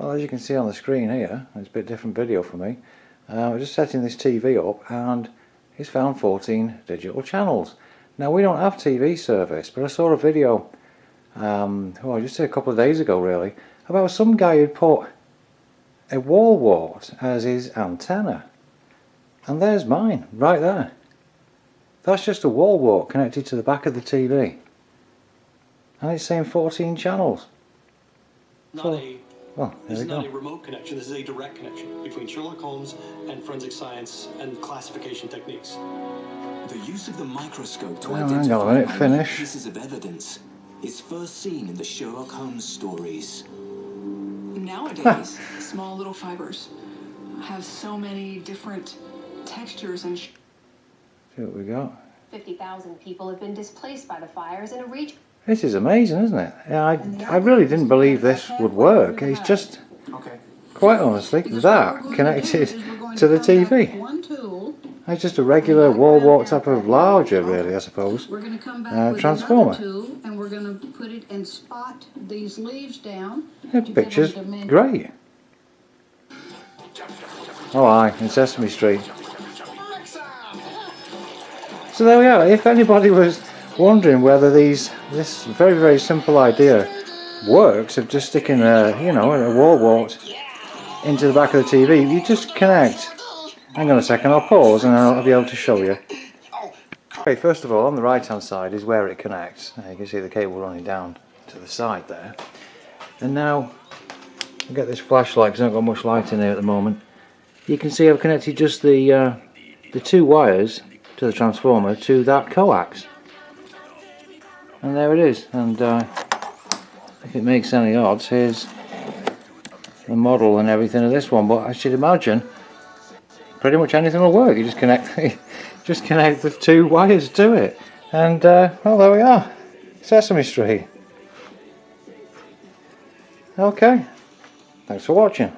Well, as you can see on the screen here, it's a bit different video for me. I'm just setting this TV up and it's found 14 digital channels. Now we don't have TV service, but I saw a video just a couple of days ago really, about some guy who'd put a wall wart as his antenna. And there's mine, right there. That's just a wall wart connected to the back of the TV. And it's saying 14 channels. This is not a remote connection, this is a direct connection between Sherlock Holmes and forensic science and classification techniques. The use of the microscope to identify pieces of evidence is first seen in the Sherlock Holmes stories. Nowadays, small little fibers have so many different textures and... See what we got. 50,000 people have been displaced by the fires in a region. This is amazing, isn't it? I really didn't believe this would work. It's just, quite honestly, that connected to the TV. It's just a regular wall wart type of larger, really, I suppose, transformer. And we're going to put it and spot these leaves down. The picture's great. Oh aye, in Sesame Street. So there we are. If anybody was wondering whether this very, very simple idea works of just sticking a wall wart into the back of the TV, you just connect. Hang on a second, I'll pause and I'll be able to show you. Okay, first of all, on the right hand side is where it connects. You can see the cable running down to the side there. And now I'll get this flashlight because I haven't got much light in there at the moment. You can see I've connected just the two wires to the transformer to that coax. And there it is. And if it makes any odds, here's the model and everything of this one. But I should imagine pretty much anything will work. You just connect the two wires to it, and well, there we are, Sesame Street. Okay, thanks for watching.